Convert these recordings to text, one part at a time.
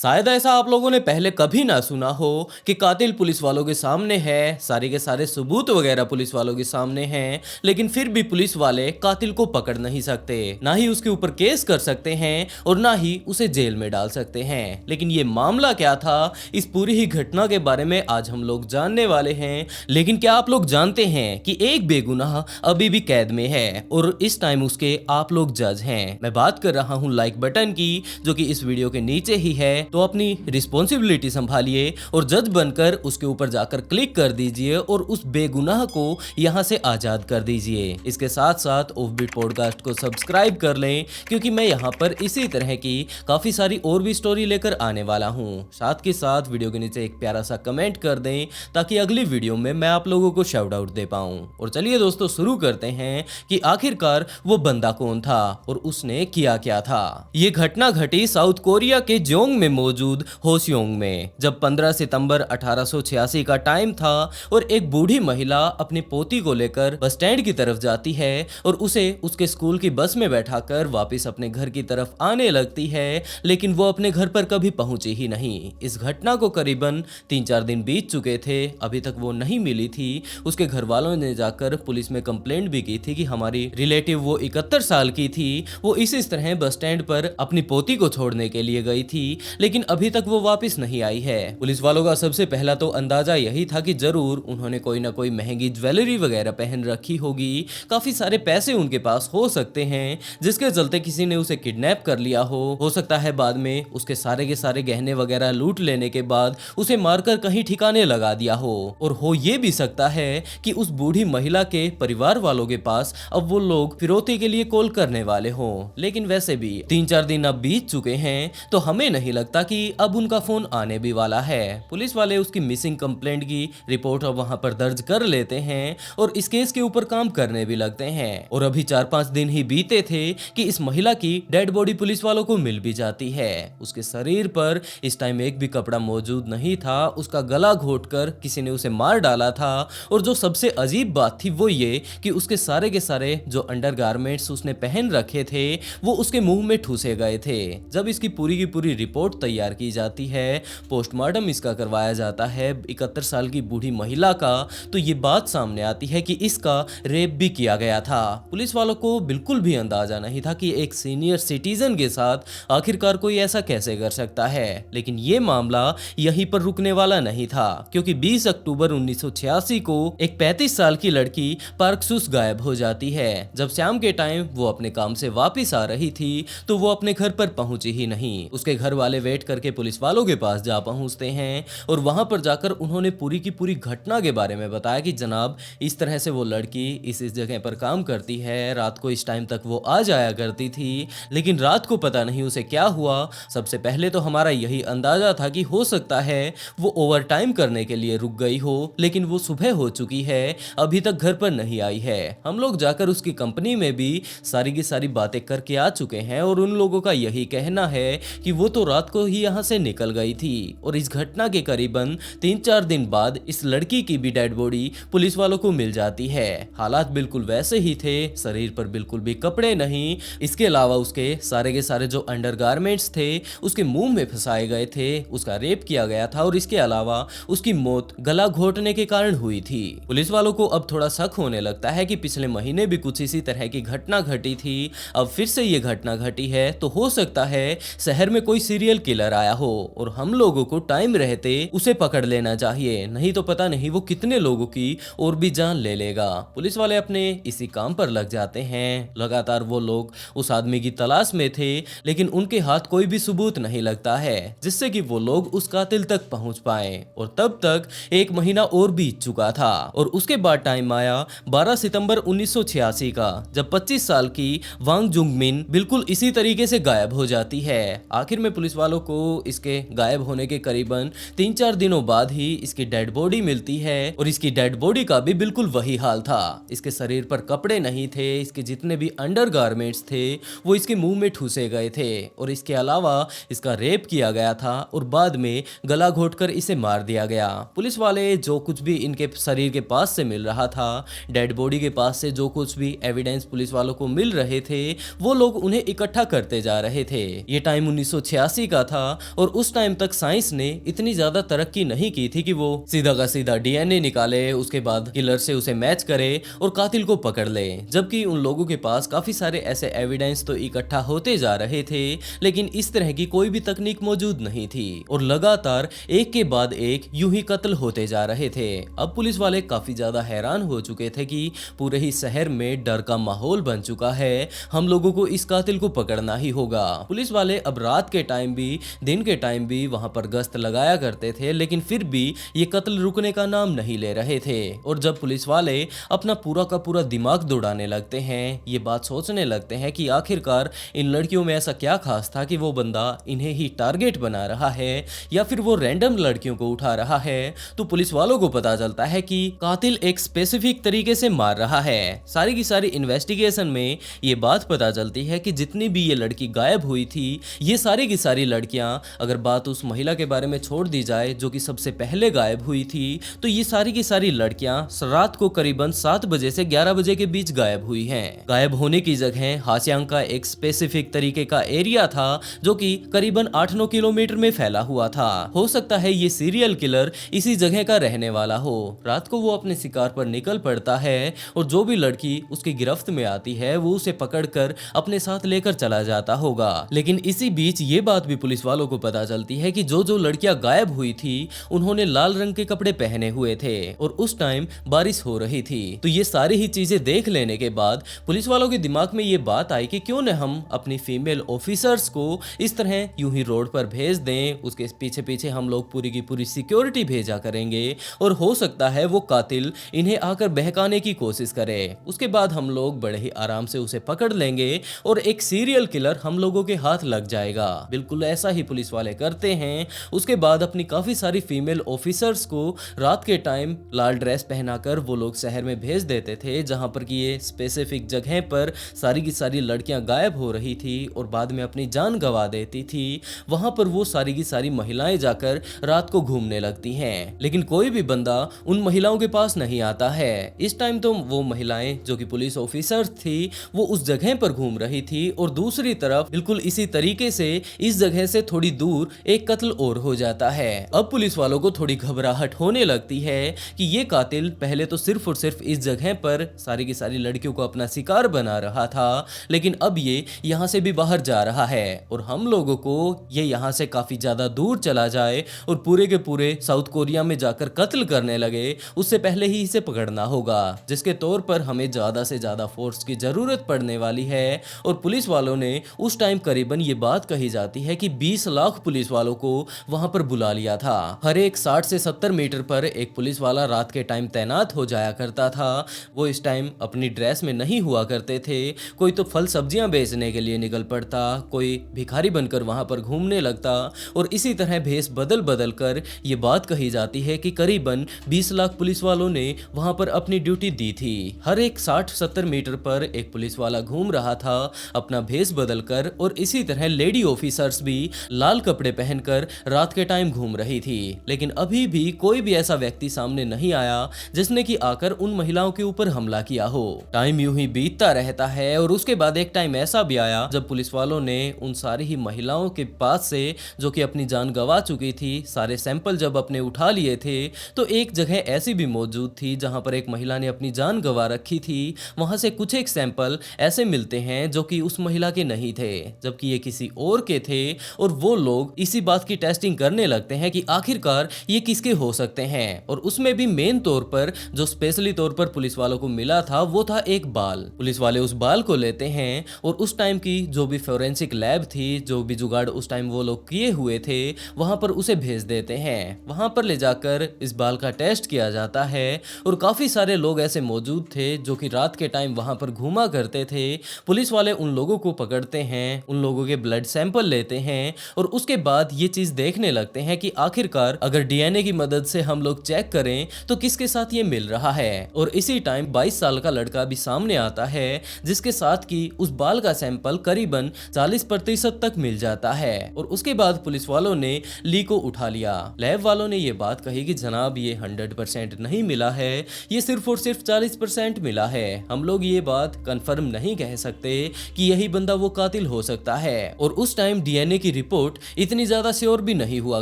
शायद ऐसा आप लोगों ने पहले कभी ना सुना हो कि कातिल पुलिस वालों के सामने है, सारे के सारे सबूत वगैरह पुलिस वालों के सामने हैं, लेकिन फिर भी पुलिस वाले कातिल को पकड़ नहीं सकते, ना ही उसके ऊपर केस कर सकते हैं और ना ही उसे जेल में डाल सकते हैं। लेकिन ये मामला क्या था, इस पूरी ही घटना के बारे में आज हम लोग जानने वाले हैं। लेकिन क्या आप लोग जानते हैं कि एक बेगुनाह अभी भी कैद में है और इस टाइम उसके आप लोग जज हैं। मैं बात कर रहा हूँ लाइक बटन की, जो कि इस वीडियो के नीचे ही है। तो अपनी रिस्पॉन्सिबिलिटी संभालिए और जज बनकर उसके ऊपर जाकर क्लिक कर दीजिए और उस बेगुनाह को यहां से आजाद कर दीजिए। इसके साथ साथ ऑफबीट पॉडकास्ट को सब्सक्राइब कर लें, क्योंकि मैं यहां पर इसी तरह की काफी सारी और भी स्टोरी लेकर आने वाला हूं। साथ के साथ वीडियो के नीचे एक प्यारा सा कमेंट कर दें, ताकि अगली वीडियो में मैं आप लोगों को शाउट आउट दे पाऊं। और चलिए दोस्तों, शुरू करते हैं कि आखिरकार वो बंदा कौन था और उसने किया क्या था। ये घटना घटी साउथ कोरिया के जोंग में मौजूद होसियोंग में, जब 15 सितंबर 1886 का टाइम था और एक बूढ़ी महिला अपनी पोती को लेकर बस स्टैंड की तरफ जाती है और उसे उसके स्कूल की बस में बैठाकर वापस अपने घर की तरफ आने लगती है, लेकिन वो अपने घर पर कभी पहुंची ही नहीं। इस घटना को करीबन 3-4 दिन बीत चुके थे, अभी तक वो नहीं मिली थी। उसके घर वालों ने जाकर पुलिस में कंप्लेंट भी की थी कि हमारी रिलेटिव, वो 71 साल की थी, वो इस तरह बस स्टैंड पर अपनी पोती को छोड़ने के लिए गई थी, लेकिन अभी तक वो वापस नहीं आई है। पुलिस वालों का सबसे पहला तो अंदाजा यही था कि जरूर उन्होंने कोई ना कोई महंगी ज्वेलरी वगैरह पहन रखी होगी, काफी सारे पैसे उनके पास हो सकते हैं, जिसके चलते किसी ने उसे किडनैप कर लिया हो सकता है बाद में उसके सारे के सारे गहने वगैरह लूट लेने के बाद उसे मारकर कहीं ठिकाने लगा दिया हो। और हो ये भी सकता है कि उस बूढ़ी महिला के परिवार वालों के पास अब वो लोग फिरौती के लिए कॉल करने वाले हो। लेकिन वैसे भी 3-4 दिन अब बीत चुके हैं, तो हमें नहीं लगता कि अब उनका फोन आने भी वाला है। पुलिस वाले उसकी मिसिंग कंप्लेंट की रिपोर्ट अब वहां पर दर्ज कर लेते हैं और इस केस के ऊपर काम करने भी लगते हैं। और अभी 4-5 दिन ही बीते थे कि इस महिला की डेड बॉडी पुलिस वालों को मिल भी जाती है। उसके शरीर पर इस टाइम एक भी कपड़ा मौजूद नहीं था, उसका गला घोटकर किसी ने उसे मार डाला था। और जो सबसे अजीब बात थी वो ये कि उसके सारे के सारे जो अंडरगारमेंट्स उसने पहन रखे थे वो उसके मुंह में ठूसे गए थे। जब इसकी पूरी की पूरी रिपोर्ट तैयार की जाती है, पोस्टमार्टम इसका करवाया जाता है 71 साल की बूढ़ी महिला का, तो ये बात सामने आती है कि इसका रेप भी किया गया था। पुलिस वालों को बिल्कुल भी अंदाजा नहीं था कि एक सीनियर सिटीजन के साथ आखिरकार कोई ऐसा कैसे कर सकता है। लेकिन ये मामला यहीं पर रुकने वाला नहीं था, क्योंकि 20 अक्टूबर 1986 को एक 35 साल की लड़की पार्कसुस गायब हो जाती है। जब शाम के टाइम वो अपने काम से वापस आ रही थी, तो वो अपने घर पर पहुंची ही नहीं। उसके घर वाले वेट करके पुलिस वालों के पास जा पहुंचते हैं और वहां पर जाकर उन्होंने पूरी की पूरी घटना के बारे में बताया कि जनाब, इस तरह से वो लड़की इस जगह पर काम करती है, रात को इस टाइम तक वो आ जाया करती थी, लेकिन रात को पता नहीं उसे क्या हुआ। सबसे पहले तो हमारा यही अंदाजा था कि हो सकता है वो ओवर टाइम करने के लिए रुक गई हो, लेकिन वो सुबह हो चुकी है, अभी तक घर पर नहीं आई है। हम लोग जाकर उसकी कंपनी में भी सारी की सारी बातें करके आ चुके हैं और उन लोगों का यही कहना है कि वो तो रात को ही यहाँ से निकल गई थी। और इस घटना के करीबन 3-4 दिन बाद इस लड़की की भी डेड बॉडी पुलिस वालों को मिल जाती है। हालात बिल्कुल वैसे ही थे, शरीर पर बिल्कुल भी कपड़े नहीं, इसके अलावा उसके सारे के सारे जो अंडरगारमेंट्स थे उसके मुंह में फंसाए गए थे, उसका रेप किया गया था और इसके अलावा उसकी मौत गला घोटने के कारण हुई थी। पुलिस वालों को अब थोड़ा शक होने लगता है कि पिछले महीने भी कुछ इसी तरह की घटना घटी थी, अब फिर से ये घटना घटी है, तो हो सकता है शहर में कोई सीरियल किलर आया हो और हम लोगों को टाइम रहते उसे पकड़ लेना चाहिए, नहीं तो पता नहीं वो कितने लोगों की और भी जान ले लेगा। पुलिस वाले अपने इसी काम पर लग जाते हैं। लगातार वो लोग उस आदमी की तलाश में थे, लेकिन उनके हाथ कोई भी सबूत नहीं लगता है जिससे कि वो लोग उस कातिल तक पहुंच पाए। और तब तक 1 महीना और बीत चुका था और उसके बाद टाइम आया 12 सितंबर 1986 का, जब 25 साल की वांग जुंगमिन बिल्कुल इसी तरीके से गायब हो जाती है। आखिर में पुलिस वालों को इसके गायब होने के करीबन 3-4 दिनों बाद ही इसकी डेड बॉडी मिलती है और इसकी डेड बॉडी का भी बिल्कुल वही हाल था। इसके शरीर पर कपड़े नहीं थे, इसके जितने भी अंडरगारमेंट्स थे वो इसके मुंह में ठूसे गए थे और इसके अलावा इसका रेप किया गया था और बाद में गला घोटकर इसे मार दिया गया। पुलिस वाले जो कुछ भी इनके शरीर के पास से मिल रहा था, डेड बॉडी के पास से जो कुछ भी एविडेंस पुलिस वालों को मिल रहे थे, वो लोग उन्हें इकट्ठा करते जा रहे थे। ये टाइम 1986 का था और उस टाइम तक साइंस ने इतनी ज्यादा तरक्की नहीं की थी कि वो सीधा का सीधा डीएनए निकाले, उसके बाद किलर से उसे मैच करे और कातिल को पकड़ ले। जबकि उन लोगों के पास काफी सारे ऐसे एविडेंस तो इकट्ठा होते जा रहे थे, लेकिन इस तरह की कोई भी तकनीक मौजूद नहीं थी और लगातार एक के बाद एक यूं ही कत्ल होते जा रहे थे। अब पुलिस वाले काफी ज्यादा हैरान हो चुके थे कि पूरे ही शहर में डर का माहौल बन चुका है, हम लोगों को इस कातिल को पकड़ना ही होगा। पुलिस वाले अब रात के टाइम भी दिन के टाइम भी वहां पर गश्त लगाया करते थे, लेकिन फिर भी ये कत्ल रुकने का नाम नहीं ले रहे थे। और जब पुलिस वाले अपना पूरा का पूरा दिमाग दौड़ाने लगते हैं, ये बात सोचने लगते हैं कि आखिरकार इन लड़कियों में ऐसा क्या खास था कि वो बंदा इन्हें ही टारगेट बना रहा है या फिर वो रैंडम लड़कियों को उठा रहा है, तो पुलिस वालों को पता चलता है कि कातिल एक स्पेसिफिक तरीके से मार रहा है। सारी की सारी इन्वेस्टिगेशन में ये बात पता चलती है कि जितनी भी ये लड़की गायब हुई थी, ये सारी की सारी लड़कियां, अगर बात उस महिला के बारे में छोड़ दी जाए जो कि सबसे पहले गायब हुई थी, तो ये सारी की सारी लड़कियां रात को करीबन 7 बजे से 11 बजे के बीच गायब हुई हैं। गायब होने की जगह हासियांग का एक स्पेसिफिक तरीके का एरिया था जो कि करीबन 8-9 किलोमीटर में फैला हुआ था। हो सकता है ये सीरियल किलर इसी जगह का रहने वाला हो। रात को वो अपने शिकार पर निकल पड़ता है और जो भी लड़की उसकी गिरफ्त में आती है वो उसे पकड़कर अपने साथ लेकर चला जाता होगा। लेकिन इसी बीच ये बात भी पुलिस वालों को पता चलती है कि जो लड़कियां गायब हुई थी उन्होंने लाल रंग के कपड़े पहने हुए थे और उस टाइम बारिश हो रही थी। तो ये सारी ही चीजें देख लेने के बाद पुलिस वालों के दिमाग में ये बात आई कि क्यों न हम अपनी फीमेल ऑफिसर्स को इस तरह यूं ही रोड पर भेज दें, उसके पीछे पीछे हम लोग पूरी की पूरी सिक्योरिटी भेजा करेंगे और हो सकता है वो कातिल इन्हें आकर बहकाने की कोशिश करे। उसके बाद हम लोग बड़े ही आराम से उसे पकड़ लेंगे और एक सीरियल किलर हम लोगों के हाथ लग जाएगा। बिल्कुल ऐसा ही पुलिस वाले करते हैं। उसके बाद अपनी काफी सारी फीमेल ऑफिसर्स को रात के टाइम लाल ड्रेस पहनाकर वो लोग शहर में भेज देते थे, जहां पर कि ये स्पेसिफिक जगह पर सारी की सारी लड़कियां गायब हो रही थी और बाद में अपनी जान गंवा देती थी। वहां पर वो सारी की सारी महिलाएं जाकर रात को घूमने लगती हैं, लेकिन कोई भी बंदा उन महिलाओं के पास नहीं आता है। इस टाइम तो वो महिलाएं जो कि पुलिस ऑफिसर थी वो उस जगह पर घूम रही थी और दूसरी तरफ बिल्कुल इसी तरीके से इस जगह से थोड़ी दूर एक कत्ल और हो जाता है। अब पुलिस वालों को थोड़ी घबराहट होने लगती है कि ये कातिल पहले तो सिर्फ और सिर्फ इस जगह पर सारी की सारी लड़कियों को अपना शिकार बना रहा था, लेकिन अब ये यहाँ से भी बाहर जा रहा है और हम लोगों को ये यहाँ से काफी ज्यादा दूर चला जाए और पूरे के पूरे साउथ कोरिया में जाकर कत्ल करने लगे, उससे पहले ही इसे पकड़ना होगा, जिसके तौर पर हमें ज्यादा से ज्यादा फोर्स की जरूरत पड़ने वाली है। और पुलिस वालों ने उस टाइम करीबन ये बात कही जाती है कि 20 लाख पुलिस वालों को वहां पर बुला लिया था। हर एक 60 से 70 मीटर पर एक पुलिस वाला रात के टाइम तैनात हो जाया करता था। वो इस टाइम अपनी ड्रेस में नहीं हुआ करते थे, कोई तो फल सब्जियां बेचने के लिए निकल पड़ता, कोई भिखारी बनकर वहां पर घूमने लगता और इसी तरह भेष बदल बदल कर ये बात कही जाती है कि करीबन 20 लाख पुलिस वालों ने वहां पर अपनी ड्यूटी दी थी। हर एक 60-70 मीटर पर एक पुलिस वाला घूम रहा था अपना भेष बदलकर और इसी तरह लेडी ऑफिसर्स भी लाल कपड़े पहनकर रात के टाइम घूम रही थी। लेकिन अभी भी कोई भी ऐसा व्यक्ति सामने नहीं आया जिसने कि आकर उन महिलाओं के ऊपर हमला किया हो। टाइम यूं ही बीतता रहता है और उसके बाद एक टाइम ऐसा भी आया जब पुलिस वालों ने उन सारी ही महिलाओं के पास से जो कि अपनी जान गंवा चुकी थी सारे सैंपल जब अपने उठा लिए थे, तो एक जगह ऐसी भी मौजूद थी जहां पर एक महिला ने अपनी जान गंवा रखी थी। वहां से कुछ एक सैंपल ऐसे मिलते हैं जो कि उस महिला के नहीं थे, जबकि ये किसी और के थे और वो लोग इसी बात की टेस्टिंग करने लगते हैं कि आखिरकार ये किसके हो सकते हैं। और उसमें भी मेन तौर पर जो स्पेशली तौर पर पुलिस वालों को मिला था वो था एक बाल। पुलिस वाले उस बाल को लेते हैं और उस टाइम की जो भी फोरेंसिक लैब थी, जो भी जुगाड़ उस टाइम वो लोग किए हुए थे, वहां पर उसे भेज देते हैं। वहां पर ले जाकर इस बाल का टेस्ट किया जाता है और काफी सारे लोग ऐसे मौजूद थे जो कि रात के टाइम वहां पर घूमा करते थे। पुलिस वाले उन लोगों को पकड़ते हैं, उन लोगों के ब्लड सैंपल लेते हैं और उसके बाद ये चीज देखने लगते हैं कि आखिरकार अगर डीएनए की मदद से हम लोग चेक करें तो किसके साथ ये मिल रहा है। और इसी टाइम 22 साल का लड़का भी सामने आता है जिसके साथ की उस बाल का सैंपल करीबन 40% तक मिल जाता है। और उसके बाद पुलिस वालों ने ली को उठा लिया। लैब वालों ने ये बात कही कि जनाब ये 100% नहीं मिला है, ये सिर्फ और सिर्फ 40% मिला है। हम लोग ये बात कंफर्म नहीं कह सकते कि यही बंदा वो कातिल हो सकता है। और उस टाइम डीएनए की रिपोर्ट इतनी ज्यादा श्योर भी नहीं हुआ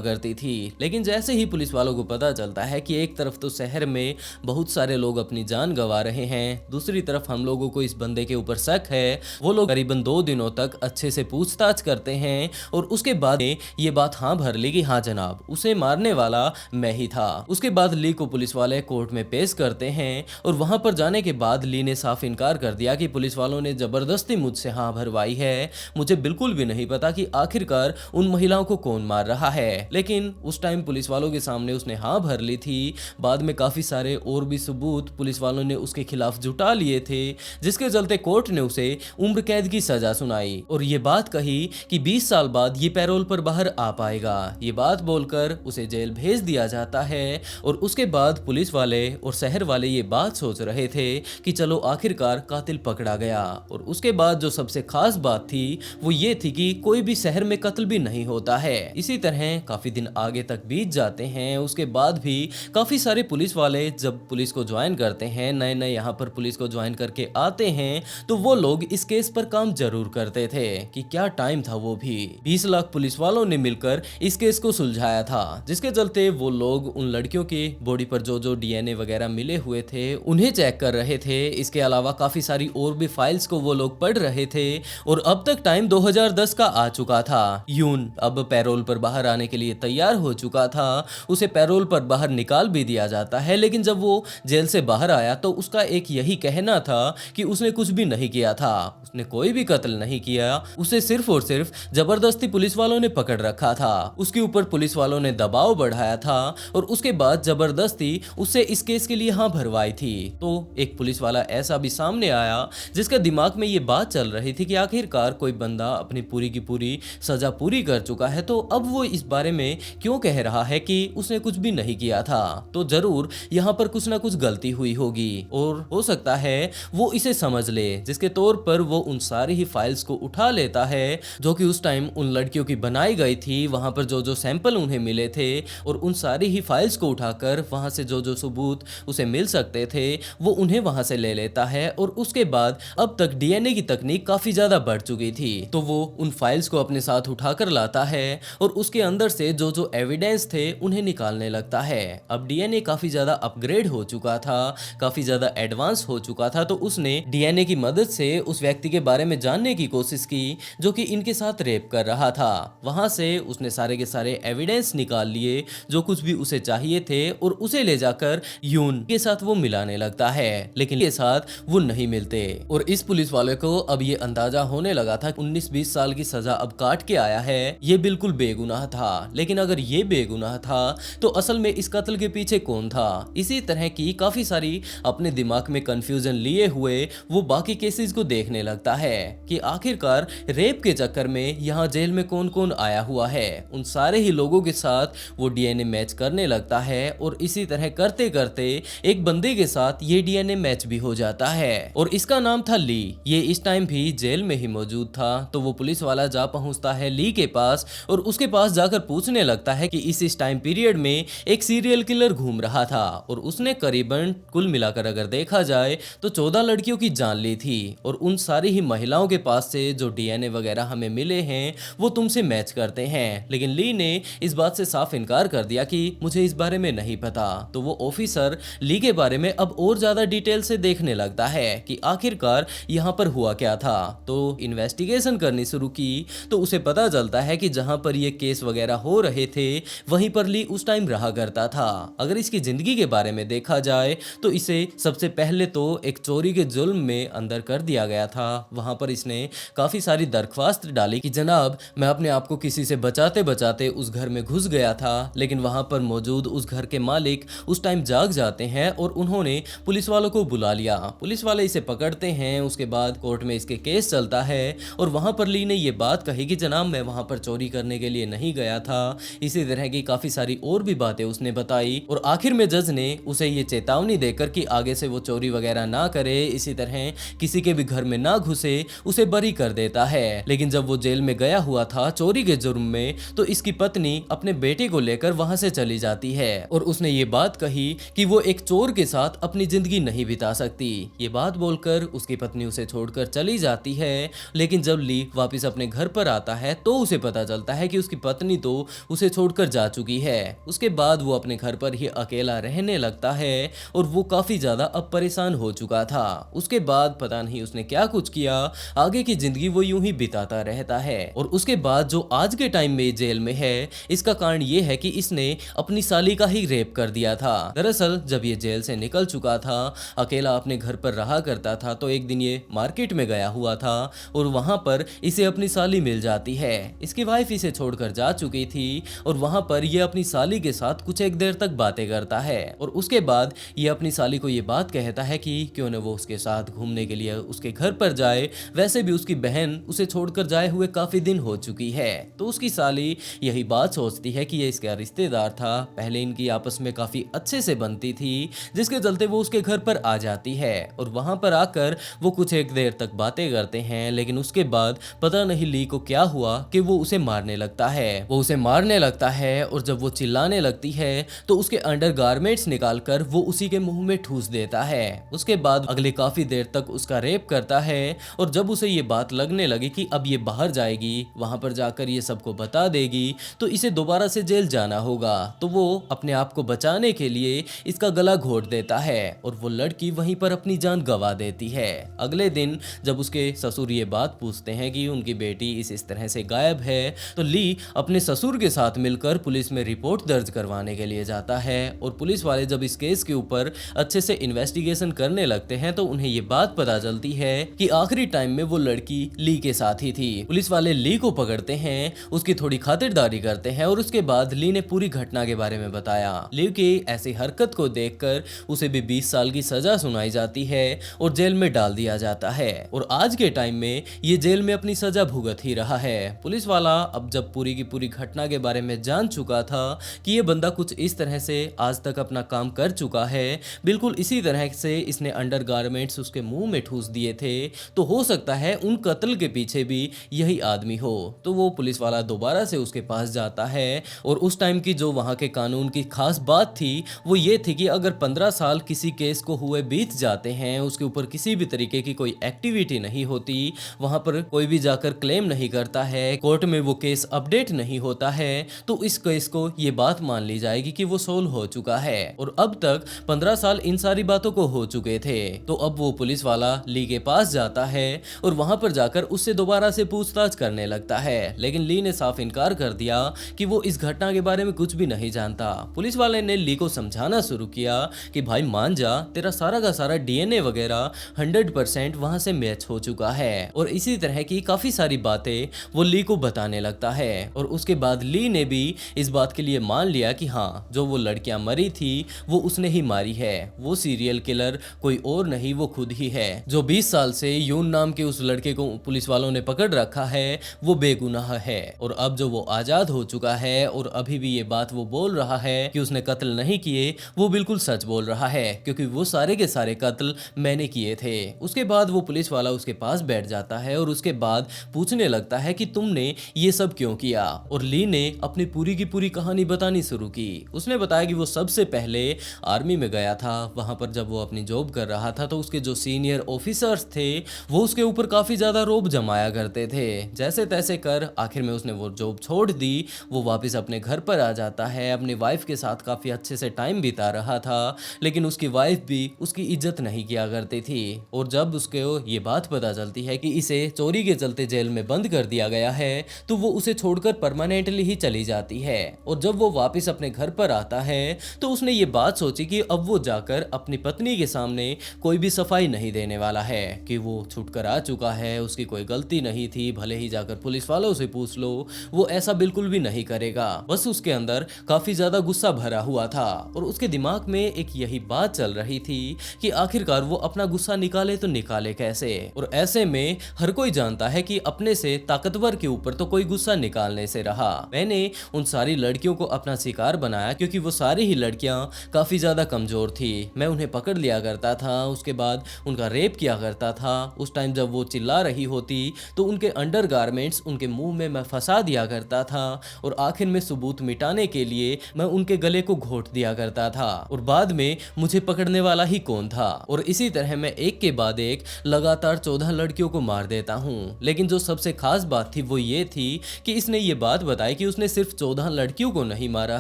करती थी। लेकिन जैसे ही पुलिस वालों को पता चलता है कि एक तरफ तो शहर में बहुत सारे लोग अपनी जान गंवा रहे हैं, दूसरी तरफ हम लोगों को इस बंदे के ऊपर शक है, वो लोग करीबन 2 दिनों तक अच्छे से पूछताछ करते हैं और उसके बाद ये बात हाँ भर ली कि हाँ जनाब, उसे मारने वाला मैं ही था। उसके बाद ली को पुलिस वाले कोर्ट में पेश करते हैं और वहां पर जाने के बाद ली ने साफ इनकार कर दिया कि पुलिस वालों ने जबरदस्ती मुझसे हाँ भरवाई है, मुझे बिल्कुल भी नहीं पता कि आखिरकार उन महिलाओं को कौन मार रहा है। लेकिन उस टाइम पुलिस वालों के सामने उसने हाँ भर ली थी। बाद में काफी सारे और भी सबूत पुलिस वालों ने उसके खिलाफ जुटा लिए थे, जिसके चलते कोर्ट ने उसे उम्र कैद की सजा सुनाई और ये बात कही कि 20 साल बाद ये पैरोल पर बाहर आ पाएगा। ये बात बोलकर उसे जेल भेज दिया जाता है और उसके बाद पुलिस वाले और शहर वाले ये बात सोच रहे थे कि चलो आखिरकार कातिल पकड़ा गया। और उसके बाद जो सबसे खास बात थी वो ये थी कि कोई भी शहर में कत्ल भी नहीं होता है। इसी तरह काफी दिन आगे तक बीत जाते हैं। उसके बाद भी काफी सारे पुलिस वाले जब पुलिस को ज्वाइन करते हैं, नए नए यहाँ पर पुलिस को ज्वाइन करके आते हैं, तो वो लोग इस केस पर काम जरूर करते थे कि क्या टाइम था वो भी। 20 लाख पुलिस वालों ने मिलकर इस केस को सुलझाया था, जिसके चलते वो लोग उन लड़कियों की बॉडी पर जो डीएनए वगैरह मिले हुए थे उन्हें चेक कर रहे थे। इसके अलावा काफी सारी और भी फाइल्स को वो लोग पढ़ रहे थे और अब तक टाइम 2010 का आ चुका था। यून अब पैरोल पर बाहर आने के लिए तैयार हो चुका था। उसे पैरोल पर बाहर निकाल भी दिया जाता है, लेकिन जब वो जेल से बाहर आया तो उसका एक यही कहना था कि उसने कुछ भी नहीं किया था, उसने कोई भी कत्ल नहीं किया, उसे सिर्फ और सिर्फ जबरदस्ती पुलिस वालों ने पकड़ रखा था। उसके ऊपर पुलिस वालों ने दबाव बढ़ाया था और उसके बाद जबरदस्ती उससे इस केस के लिए हाँ भरवाई थी। तो एक पुलिस वाला ऐसा भी सामने आया जिसका दिमाग में ये बात चल रही थी कि आखिरकार कोई बंदा अपनी पूरी की पूरी सजा पूरी कर चुका है, तो अब वो इस बारे में क्यों कह रहा है कि उसने कुछ भी नहीं किया था, तो जरूर यहाँ पर कुछ ना कुछ गलती हुई होगी और हो सकता है वो इसे समझ ले, जिसके तौर पर वो उन सारी ही फाइल्स को उठा लेता है जो कि उस टाइम उन लड़कियों की बनाई गई थी। वहां पर जो सैंपल उन्हें मिले थे और उन सारी ही फाइल्स को उठाकर वहां से जो सबूत उसे मिल सकते थे वो उन्हें वहां से ले लेता है। और उसके बाद अब तक डीएनए की तकनीक काफी ज्यादा बढ़ चुकी थी, तो वो उन फाइल्स को अपने साथ उठाकर लाता है और उसके अंदर से जो एविडेंस थे उन्हें निकालने लगता है। अब डीएनए काफी ज्यादा अपग्रेड हो चुका था, काफी ज्यादा एडवांस हो चुका था, तो उसने डीएनए की मदद से उस व्यक्ति के बारे में जानने की कोशिश की जो कि इनके साथ रेप कर रहा था। वहां से उसने सारे के सारे एविडेंस निकाल लिए जो कुछ भी उसे चाहिए थे और उसे ले जाकर यून के साथ वो मिलाने लगता है, लेकिन के साथ वो नहीं मिलते। और इस पुलिस वाले को अब ये अंदाजा होने लगा था 19-20 साल की सजा अब काट के आया है, ये बिल्कुल बेगुनाह था। लेकिन अगर ये बेगुनाह था तो असल में इस कत्ल के पीछे कौन था? इसी तरह की काफी सारी अपने दिमाग में कंफ्यूजन लिए हुए वो बाकी केसेस को देखने लगता है कि आखिरकार रेप के चक्कर में यहाँ जेल में कौन कौन आया हुआ है। उन सारे ही लोगों के साथ वो डीएनए मैच करने लगता है और इसी तरह करते करते एक बंदे के साथ ये डीएनए मैच भी हो जाता है और इसका नाम था ली। ये इस टाइम भी जेल में ही मौजूद था। तो वो पुलिस वाला जा पहुंचता है ली के पास और उसके पास जाकर पूछने लगता है कि इस टाइम पीरियड में एक सीरियल किलर घूम रहा था और उसने करीबन कुल मिलाकर अगर देखा जाए तो 14 लड़कियों की जान ली थी और उन सारी ही महिलाओं के पास से जो डीएनए वगैरह हमें मिले हैं वो तुमसे मैच करते हैं। लेकिन ली ने इस बात से साफ इनकार कर दिया कि मुझे इस बारे में नहीं पता। तो वो ऑफिसर ली के बारे में अब और ज्यादा डिटेल से देखने लगता है कि आखिरकार यहाँ पर हुआ क्या था। तो इन्वेस्टिगेशन करनी शुरू की तो उसे पता चलता है कि जहां पर ये केस वगैरह हो रहे थे वहीं पर ली उस टाइम रहा करता था। अगर इसकी जिंदगी के बारे में देखा जाए तो इसे सबसे पहले तो एक चोरी के जुल्म में अंदर कर दिया गया था। वहां पर इसने काफी सारी दरख्वास्त डाली कि जनाब मैं अपने आप को किसी से बचाते बचाते उस घर में घुस गया था, लेकिन वहां पर मौजूद उस घर के मालिक उस टाइम जाग जाते हैं और उन्होंने पुलिस वालों को बुला लिया। पुलिस वाले इसे पकड़ते हैं। उसके बाद कोर्ट में इसके केस चलता है और वहां पर ली ने ये बात कही कि जनाब मैं वहां पर चोरी करने के लिए नहीं गया था। इसी तरह की काफी सारी और भी बातें उसने बताई और आखिर में जज ने उसे ये चेतावनी देकर कि आगे से वो चोरी वगैरह ना करे, इसी तरह किसी के भी घर में ना घुसे, उसे बरी कर देता है। लेकिन जब वो जेल में गया हुआ था चोरी के जुर्म में तो इसकी पत्नी अपने बेटे को लेकर वहां से चली जाती है और उसने ये बात कही कि वो एक चोर के साथ अपनी जिंदगी नहीं बिता सकती। ये बात बोलकर उसकी पत्नी उसे छोड़कर चली जाती है। लेकिन जब ली वापस अपने घर पर आता है तो उसे पता चलता है कि उसकी पत्नी तो उसे छोड़कर जा चुकी है। उसके बाद वो अपने घर पर ही अकेला रहने लगता है और वो काफी ज्यादा अब परेशान हो चुका था। उसके बाद पता नहीं उसने क्या कुछ किया, आगे की जिंदगी वो यूं ही बिताता रहता है। और उसके बाद जो आज के टाइम में जेल में है, इसका कारण ये है कि इसने अपनी साली का ही रेप कर दिया था। दरअसल जब ये जेल से निकल चुका था, अकेला अपने घर पर रहा करता था, तो एक दिन ये मार्केट में गया हुआ था और वहां पर इसे अपनी साली मिल जाती है। इसकी वाइफ इसे छोड़कर जा चुकी थी और वहां पर ये अपनी साली के साथ कुछ एक देर तक बातें करता है और उसके बाद ये अपनी साली को ये बात कहता है कि क्यों न वो उसके साथ घूमने के लिए उसके घर पर जाए। वैसे भी उसकी बहन उसे छोड़कर जाए हुए काफी दिन हो चुकी है। तो उसकी साली यही बात सोचती है कि ये इसका रिश्तेदार था, पहले इनकी आपस में काफी अच्छे से बनती थी, जिसके चलते वो उसके घर पर आ जाती है और वहां पर आकर वो कुछ एक देर तक बातें करते हैं। लेकिन उसके बाद पता नहीं ली को क्या हुआ कि वो उसे मारने लगता है। वो उसे मारने लगता है और जब वो चिल्लाने लगती है तो उसके अंडरगारमेंट्स निकालकर वो उसी के मुंह में ठूस देता है। उसके बाद अगले काफी देर तक उसका रेप करता है और जब उसे ये बात लगने लगी कि अब ये बाहर जाएगी, वहां पर जाकर ये सबको बता देगी, तो इसे दोबारा से जेल जाना होगा। तो वो अपने आप को बचाने के लिए इसका गला घोट देता है और वो लड़की वहीं पर अपनी जान गंवा देती है। अगले दिन जब उसके ससुर ये बात पूछते हैं कि उनकी बेटी इस तरह से गायब है, तो ली अपने ससुर के साथ मिलकर पुलिस में रिपोर्ट दर्ज करवाने के लिए जाता है और पुलिस वाले जब इस केस के ऊपर अच्छे से इन्वेस्टिगेशन करने लगते हैं तो उन्हें ये बात पता चलती है कि आखिरी टाइम में वो लड़की ली के साथ ही थी। पुलिस वाले ली को पकड़ते हैं, उसकी थोड़ी खातिरदारी करते हैं और उसके बाद ली ने पूरी घटना के बारे में बताया। ली की ऐसी हरकत को देखकर उसे भी 20 साल की सजा सुनाई जाती है और जेल में डाल दिया जाता है और आज के टाइम में ये जेल में अपनी सजा भुगत ही रहा है। पुलिस वाला अब जब पूरी की पूरी घटना के बारे में जान चुका था कि ये बंदा कुछ इस तरह से आज तक अपना काम कर चुका है, बिल्कुल इसी तरह से इसने अंडरगारमेंट्स उसके मुंह में ठूस दिए थे, तो हो सकता है उन कत्ल के पीछे भी यही आदमी हो। तो वो पुलिस वाला दोबारा से उसके पास जाता है और उस टाइम की जो वहां के कानून की खास बात थी वो ये थी कि अगर 15 साल किसी केस को हुए बीत जाते हैं, उसके ऊपर किसी भी तरीके की कोई एक्टिविटी नहीं होती, वहां पर कोई भी जाकर क्लेम नहीं करता है, कोर्ट में वो केस अपडेट नहीं होता है, तो इस केस को ये बात मान ली जाएगी कि वो सोल्व हो चुका है। और अब तक 15 साल इन सारी बातों को हो चुके थे। तो अब वो पुलिस वाला ली के पास जाता है और वहां पर जाकर उससे दोबारा से पूछताछ करने लगता है, लेकिन ली ने साफ इनकार कर दिया कि वो इस घटना के बारे में कुछ भी नहीं जानता। पुलिस वाले ने ली को समझाना शुरू किया कि भाई मान जा, तेरा सारा का सारा डीएनए वगैरह 100% वहां से मैच हो चुका है। और इसी तरह की काफी सारी बातें वो ली को बताने लगता है और उसके बाद ली ने भी इस बात के लिए मान लिया कि हाँ, जो वो लड़कियां मरी थी वो उसने ही मारी है, वो सीरियल किलर कोई और नहीं, वो खुद ही है। जो 20 साल से यून नाम के उस लड़के को पुलिस वालों ने पकड़ रखा है वो बेगुनाह है और अब जो वो आजाद हो चुका है और अभी भी ये बात वो बोल रहा है कि उसने कत्ल नहीं किए, वो बिल्कुल सच बोल रहा है, क्योंकि वो सारे के सारे कत्ल मैंने किए थे। उसके बाद वो पुलिस वाला उसके पास बैठ जाता है और उसके बाद पूछने लगता है कि तुमने ये सब क्यों किया। और ली ने अपनी पूरी की पूरी कहानी बतानी शुरू की। उसने बताया कि वो सबसे पहले आर्मी में गया था, वहां पर जब वो अपनी जॉब कर रहा था तो उसके जो सीनियर ऑफिसर्स थे वो उसके ऊपर काफी ज्यादा रोब जमाया करते थे। जैसे तैसे कर आखिर में उसने वो जॉब छोड़ दी, वो वापस अपने घर पर आ जाता है, अपनी वाइफ के साथ काफी अच्छे से टाइम बिता रहा था, लेकिन उसकी वाइफ भी उसकी इज्जत नहीं किया करती थी। और जब उसको ये बात पता चलती है कि इसे चोरी के चलते जेल में बंद कर दिया गया है, तो वो उसे छोड़कर परमानेंटली ही चली जाती है। और जब वो वापस अपने घर पर आता है तो उसने ये बात सोची कि अब वो जाकर अपनी पत्नी के सामने कोई भी सफाई नहीं देने वाला है कि वो छुटकर आ चुका है, उसकी कोई गलती नहीं थी, भले ही जाकर पुलिस वालों से पूछ लो, वो ऐसा बिल्कुल भी नहीं करेगा। बस उसके अंदर काफी ज्यादा गुस्सा भरा हुआ था और उसके दिमाग में एक यही बात चल रही थी कि आखिरकार वो अपना गुस्सा निकाले तो निकाले कैसे। और ऐसे में हर कोई जानता है कि अपने से ताकतवर के ऊपर तो कोई गुस्सा निकालने से रहा। मैंने उन सारी लड़कियों को अपना शिकार बनाया क्योंकि वो सारी ही लड़कियां काफी ज्यादा कमजोर थी। मैं उन्हें पकड़ लिया करता था, उसके बाद उनका रेप किया करता था। उस टाइम जब वो चिल्ला रही होती तो उनके अंडरगारमेंट्स उनके मुंह में मैं फंसा दिया करता था और आखिर में सबूत मिटाने के लिए मैं उनके गले को घोट दिया करता था और बाद में मुझे पकड़ने वाला ही कौन था। और इसी तरह मैं एक के बाद एक लगातार 14 लड़कियों को मार देता हूँ। लेकिन जो सबसे खास बात थी वो ये थी कि इसने ये बात बताई कि उसने सिर्फ 14 लड़कियों को नहीं मारा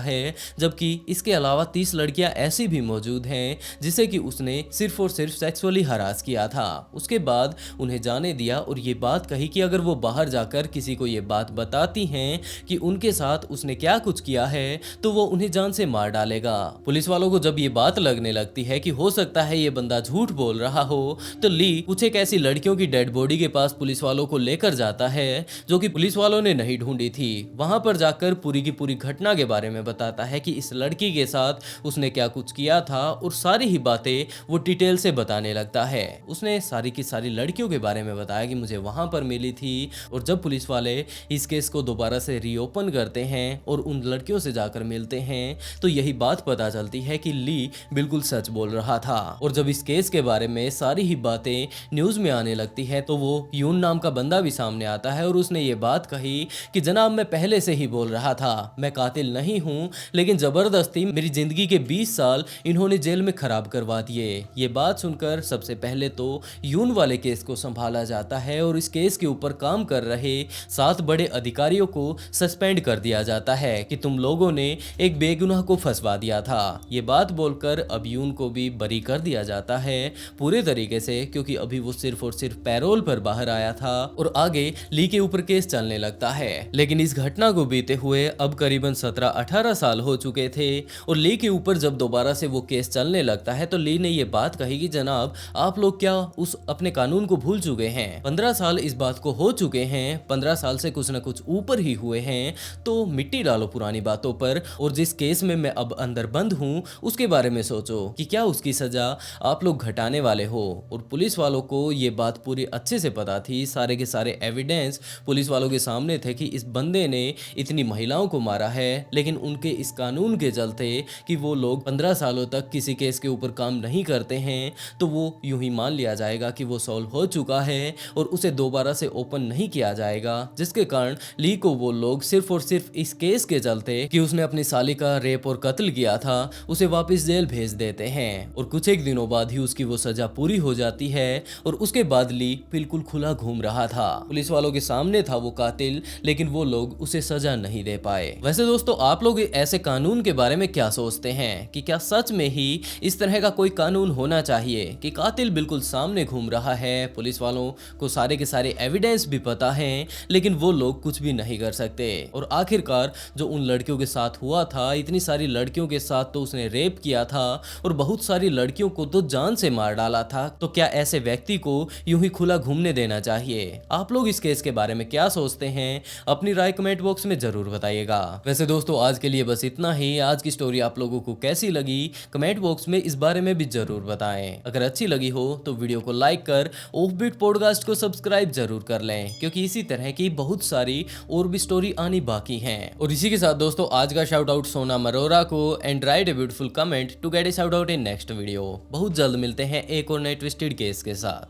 है, जबकि इसके अलावा 30 लड़कियां ऐसी भी मौजूद हैं जिसे कि उसने सिर्फ और सिर्फ सेक्सुअली हरास किया था। उसके बाद उन्हें जाने दिया और ये बात कही कि अगर वो बाहर जाकर किसी को ये बात बताती हैं कि उनके साथ उसने क्या कुछ किया है तो वो उन्हें जान से मार डालेगा। पुलिस वालों को जब ये बात लगने लगती है कि हो सकता है ये बंदा झूठ बोल रहा हो, तो ली कुछ एक ऐसी लड़कियों की डेड बॉडी के पास पुलिस वालों को लेकर जाता है जो कि पुलिस वालों ने नहीं ढूंढी थी। वहां पर जाकर पूरी की पूरी घटना के बारे में बताता है कि इस लड़की के साथ उसने क्या कुछ किया था और सारी ही बातें वो डिटेल से बताने लगता है। उसने सारी की सारी लड़कियों के बारे में बताया कि मुझे वहां पर मिली थी, और जब पुलिस वाले इस केस को दोबारा से रीओपन करते हैं और उन लड़कियों से जाकर मिलते हैं तो यही बात पता चलती है कि ली बिल्कुल सच बोल रहा था। और जब इस केस के बारे में सारी ही बातें न्यूज में आने लगती है तो वो यून नाम का बंदा भी सामने आता है और उसने ये बात कही कि जनाब मैं पहले से ही बोल रहा था, मैं कातिल नहीं हूं, लेकिन जबरदस्ती मेरी जिंदगी के 20 साल इन्होंने जेल में खराब करवा दिए। ये बात सुनकर सबसे पहले तो यून वाले केस को संभाला जाता है और इस केस के ऊपर काम कर रहे 7 बड़े अधिकारियों को सस्पेंड कर दिया जाता है कि तुम लोगों ने एक बेगुनाह को फंसवा दिया था। ये बात बोलकर अब यून को भी बरी कर दिया जाता है पूरे तरीके से, क्योंकि अभी वो सिर्फ और सिर्फ पैरोल पर बाहर आया था और आगे ली के ऊपर केस चलने लगता है। लेकिन इस घटना को बीते हुए अब करीबन 17-18 साल हो चुके थे और ली के ऊपर जब दोबारा से वो केस चलने लगता है तो ली ने ये बात कही कि जनाब आप लोग क्या उस अपने कानून को भूल चुके हैं? 15 साल इस बात को हो चुके हैं, 15 साल से कुछ न कुछ ऊपर ही हुए हैं, तो मिट्टी डालो पुरानी बातों पर और जिस केस में मैं अब अंदर बंद हूँ उसके बारे में सोचो कि क्या उसकी सजा आप लोग घटाने वाले हो। और पुलिस वालों को ये बात पूरी अच्छे से पता थी, सारे के सारे एविडेंस पुलिस वालों के सामने थे कि इस बंदे ने इतनी महिलाओं को मारा है, लेकिन उनके इस कानून के चलते कि वो लोग 15 सालों तक किसी केस के ऊपर काम नहीं करते हैं तो वो यूं ही मान लिया जाएगा कि वो सॉल्व हो चुका है और उसे दोबारा से ओपन नहीं किया जाएगा, जिसके कारण ली को वो लोग सिर्फ और सिर्फ इस केस के चलते कि उसने अपनी साली का रेप और कत्ल किया था उसे वापस जेल भेज देते हैं। और कुछ एक दिनों बाद ही उसकी वो सजा पूरी हो जाती है और उसके बाद ली बिल्कुल खुला घूम रहा था। पुलिस वालों के सामने था वो कातिल, लेकिन वो लोग उसे सजा नहीं दे पाए। वैसे दोस्तों आप लोग ऐसे कानून के बारे में क्या सोचते हैं कि क्या सच में ही इस तरह का कोई कानून होना चाहिए कि कातिल बिल्कुल सामने घूम रहा है, पुलिस वालों को सारे के सारे एविडेंस भी पता है, लेकिन वो लोग कुछ भी नहीं कर सकते। और आखिरकार जो उन लड़कियों के साथ हुआ था, इतनी सारी लड़कियों के साथ तो उसने रेप किया था और बहुत सारी लड़कियों को तो जान से मार डाला था, तो क्या ऐसे व्यक्ति को यूं ही खुला घूमने देना चाहिए? आप लोग इस केस के बारे में क्या सोचते हैं? अपनी राय कमेंट बॉक्स में जरूर बताइएगा। वैसे दोस्तों आज के लिए बस इतना ही। आज की स्टोरी आप लोगों को कैसी लगी कमेंट बॉक्स में इस बारे में भी जरूर बताएं। अगर अच्छी लगी हो तो वीडियो को लाइक कर ऑफबीट पॉडकास्ट को सब्सक्राइब जरूर कर लें, क्योंकि इसी तरह की बहुत सारी और भी स्टोरी आनी बाकी हैं। और इसी के साथ दोस्तों आज का शाउट आउट सोना मरोरा को, and write a beautiful comment to get a shout out in next video. बहुत जल्द मिलते हैं एक और नए ट्विस्टेड केस के साथ।